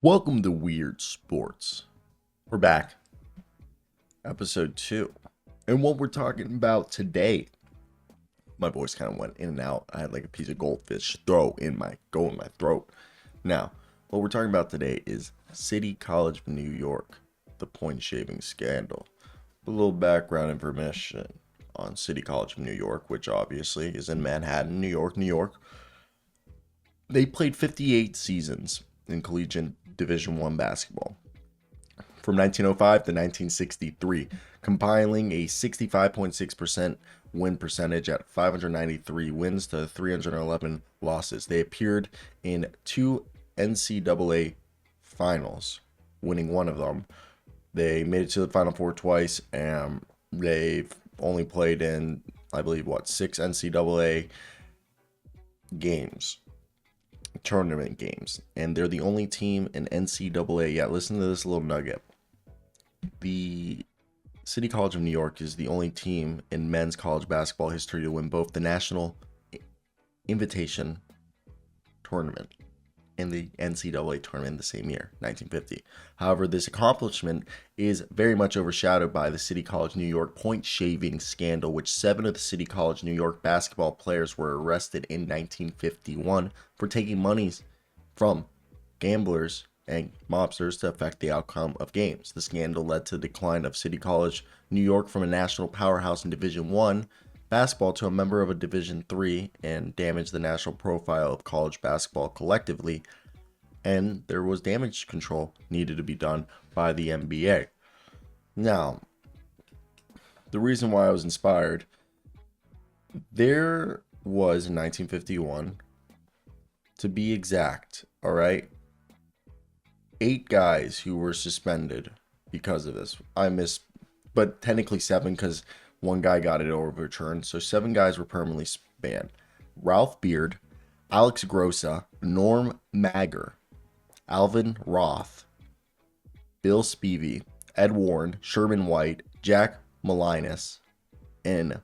Welcome to Weird Sports. We're back, episode 2. And what we're talking about today, my voice kind of went in and out. I had like a piece of goldfish go in my throat. Now, what we're talking about today is City College of New York, the point shaving scandal. A little background information on City College of New York, which obviously is in Manhattan, New York. They played 58 seasons in collegiate Division I basketball from 1905 to 1963, compiling a 65.6% win percentage at 593 wins to 311 losses. They appeared in 2 NCAA finals, winning one of them. They made it to the Final Four twice, and they've only played in, I believe, 6 NCAA games. Tournament games, and they're the only team in NCAA. Yeah, listen to this little nugget. The City College of New York is the only team in men's college basketball history to win both the National Invitation Tournament and the NCAA tournament in the same year, 1950. However, this accomplishment is very much overshadowed by the City College New York point shaving scandal, which 7 of the City College New York basketball players were arrested in 1951 for taking monies from gamblers and mobsters to affect the outcome of games. The scandal led to the decline of City College New York from a national powerhouse in Division I basketball to a member of a Division III and damaged the national profile of college basketball collectively, and there was damage control needed to be done by the NBA. Now, the reason why I was inspired, there was in 1951, to be exact, all right, 8 guys who were suspended because of this. I missed, but technically 7 because one guy got it overturned. So 7 guys were permanently banned. Ralph Beard, Alex Grossa, Norm Magger, Alvin Roth, Bill Spivey, Ed Warren, Sherman White, Jack Malinas, and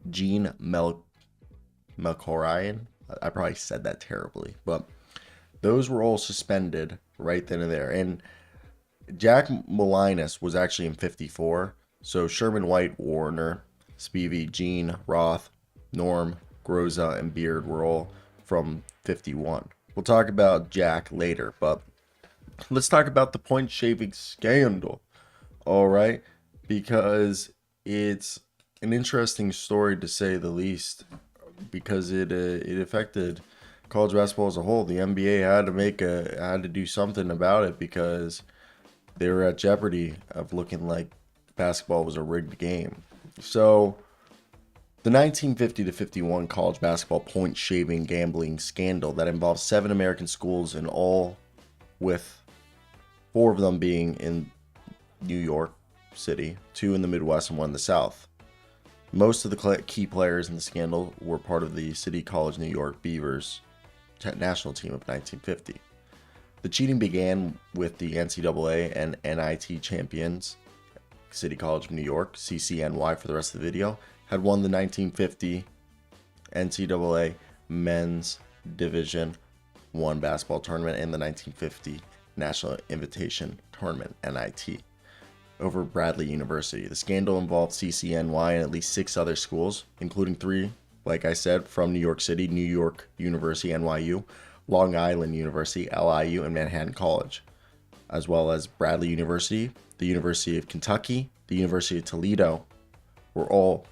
Gene Melkorian. I probably said that terribly, but those were all suspended right then and there. And Jack Malinas was actually in 54. So Sherman White, Warner, Spivey, Gene, Roth, Norm, Groza, and Beard were all from 51. We'll talk about Jack later, but let's talk about the point shaving scandal. All right, because it's an interesting story to say the least, because it affected college basketball as a whole. The NBA had to do something about it because they were at jeopardy of looking like basketball was a rigged game. So the 1950 to 51 college basketball point shaving gambling scandal that involved 7 American schools in all, with 4 of them being in New York City, 2 in the Midwest and 1 in the South. Most of the key players in the scandal were part of the City College New York Beavers national team of 1950. The cheating began with the NCAA and NIT champions. City College of New York, CCNY for the rest of the video, had won the 1950 NCAA Men's Division I basketball tournament and the 1950 National Invitation Tournament, NIT, over Bradley University. The scandal involved CCNY and at least 6 other schools, including 3, like I said, from New York City, New York University, NYU, Long Island University, LIU, and Manhattan College, as well as Bradley University, the University of Kentucky, the University of Toledo, were all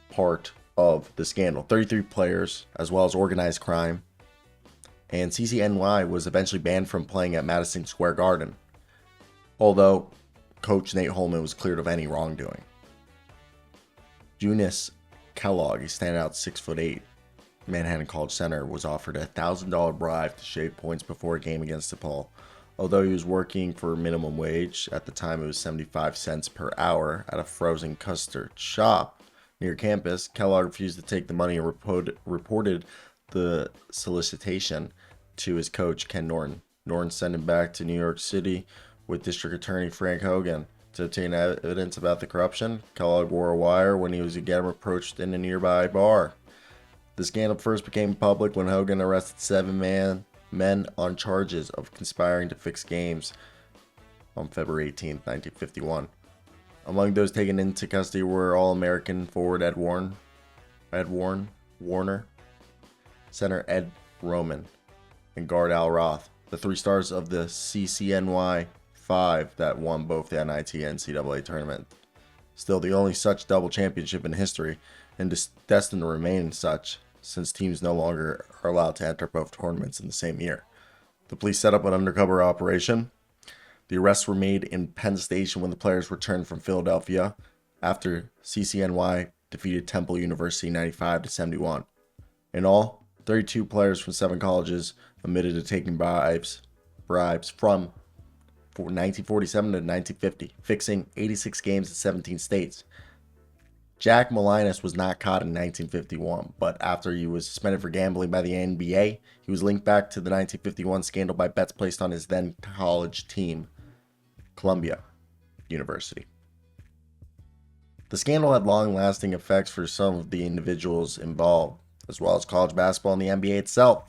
part of the scandal. 33 players, as well as organized crime. And CCNY was eventually banned from playing at Madison Square Garden, although Coach Nat Holman was cleared of any wrongdoing. Junius Kellogg, a standout 6'8" Manhattan College center, was offered a $1,000 bribe to shave points before a game against DePaul. Although he was working for minimum wage, at the time it was 75 cents per hour, at a frozen custard shop near campus, Kellogg refused to take the money and reported the solicitation to his coach, Ken Norton. Norton sent him back to New York City with District Attorney Frank Hogan to obtain evidence about the corruption. Kellogg wore a wire when he was again approached in a nearby bar. The scandal first became public when Hogan arrested 7 men men on charges of conspiring to fix games on February 18th, 1951. Among those taken into custody were All-American forward Ed Warner, center Ed Roman, and guard Al Roth, the three stars of the CCNY 5 that won both the NIT and NCAA tournament. Still the only such double championship in history, and destined to remain such, since teams no longer are allowed to enter both tournaments in the same year. The police set up an undercover operation. The arrests were made in Penn Station when the players returned from Philadelphia after CCNY defeated Temple University 95-71. In all, 32 players from 7 colleges admitted to taking bribes from 1947 to 1950, fixing 86 games in 17 states. Jack Molinas was not caught in 1951, but after he was suspended for gambling by the NBA, he was linked back to the 1951 scandal by bets placed on his then college team, Columbia University. The scandal had long-lasting effects for some of the individuals involved, as well as college basketball and the NBA itself.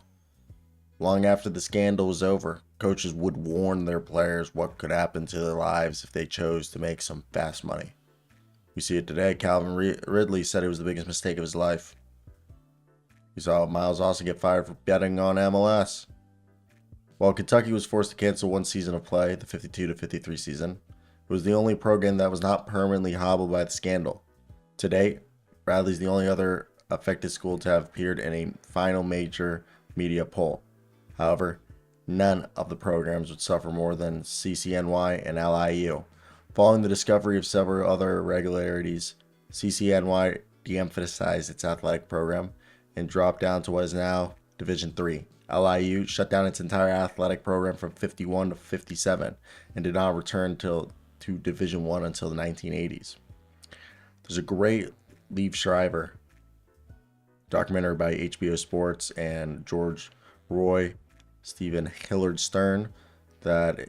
Long after the scandal was over, coaches would warn their players what could happen to their lives if they chose to make some fast money. We see it today. Calvin Ridley said it was the biggest mistake of his life. We saw Miles Austin get fired for betting on MLS. While Kentucky was forced to cancel one season of play, the 52-53 season, it was the only program that was not permanently hobbled by the scandal. To date, Bradley's the only other affected school to have appeared in a final major media poll. However, none of the programs would suffer more than CCNY and LIU. Following the discovery of several other irregularities, CCNY de-emphasized its athletic program and dropped down to what is now Division III. LIU shut down its entire athletic program from 51 to 57 and did not return to Division I until the 1980s. There's a great Liev Schreiber documentary by HBO Sports and George Roy, Stephen Hillard Stern that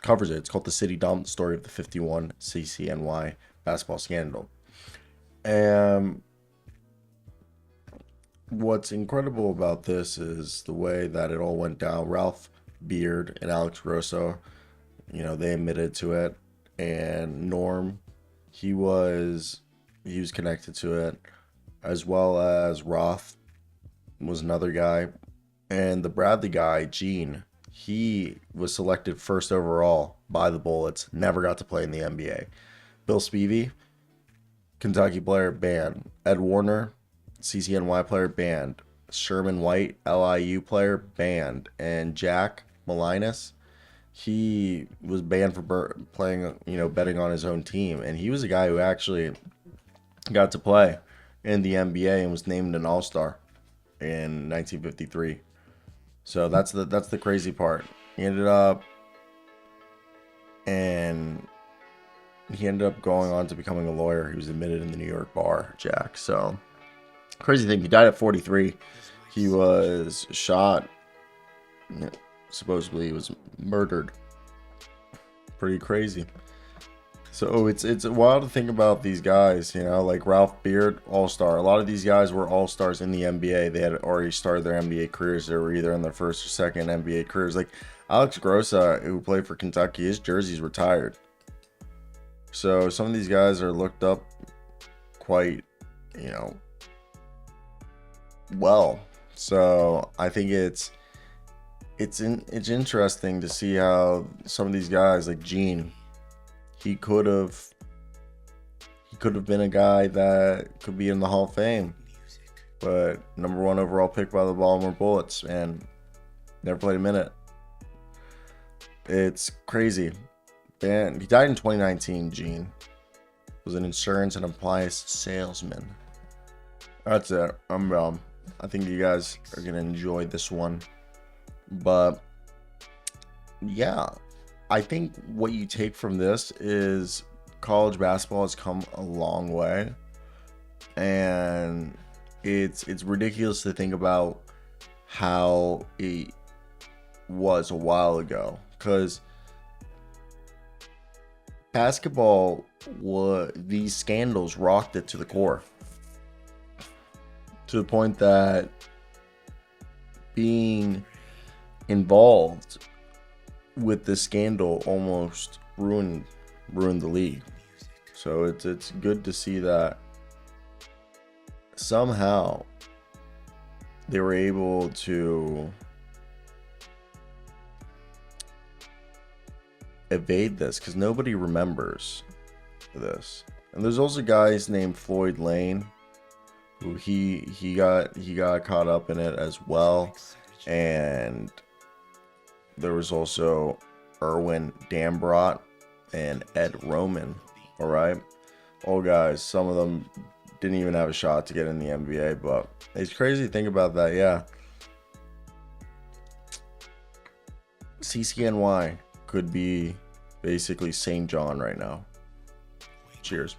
covers it. It's called The City Dump, Story of the 51 CCNY Basketball Scandal. And what's incredible about this is the way that it all went down. Ralph Beard and Alex Grosso, they admitted to it. And Norm, he was connected to it, as well as Roth was another guy. And the Bradley guy, Gene, he was selected first overall by the Bullets, never got to play in the NBA. Bill Spivey, Kentucky player, banned. Ed Warner, CCNY player, banned. Sherman White, LIU player, banned. And Jack Molinas, he was banned for playing, betting on his own team. And he was a guy who actually got to play in the NBA and was named an All-Star in 1953. So that's the crazy part. He ended up going on to becoming a lawyer. He was admitted in the New York bar, Jack. So crazy thing, he died at 43. He was shot. Supposedly he was murdered. Pretty crazy. So it's wild to think about these guys, like Ralph Beard, all-star. A lot of these guys were all-stars in the NBA. They had already started their NBA careers. They were either in their first or second NBA careers. Like Alex Grossa, who played for Kentucky, his jersey's retired. So some of these guys are looked up quite, well. So I think it's interesting to see how some of these guys, like Gene, he could have been a guy that could be in the Hall of Fame, but number 1 overall pick by the Baltimore Bullets and never played a minute. It's crazy. And he died in 2019. Gene was an insurance and appliance salesman. That's it. I think you guys are gonna enjoy this one, but yeah. I think what you take from this is college basketball has come a long way, and it's ridiculous to think about how it was a while ago, because basketball, these scandals rocked it to the core, to the point that being involved with this scandal almost ruined the league. So it's good to see that somehow they were able to evade this, because nobody remembers this. And there's also guys named Floyd Lane who he got caught up in it as well. And there was also Erwin Dambrot and Ed Roman. All right, all guys, some of them didn't even have a shot to get in the NBA, but it's crazy to think about that. Yeah, CCNY could be basically St. John right now. Cheers.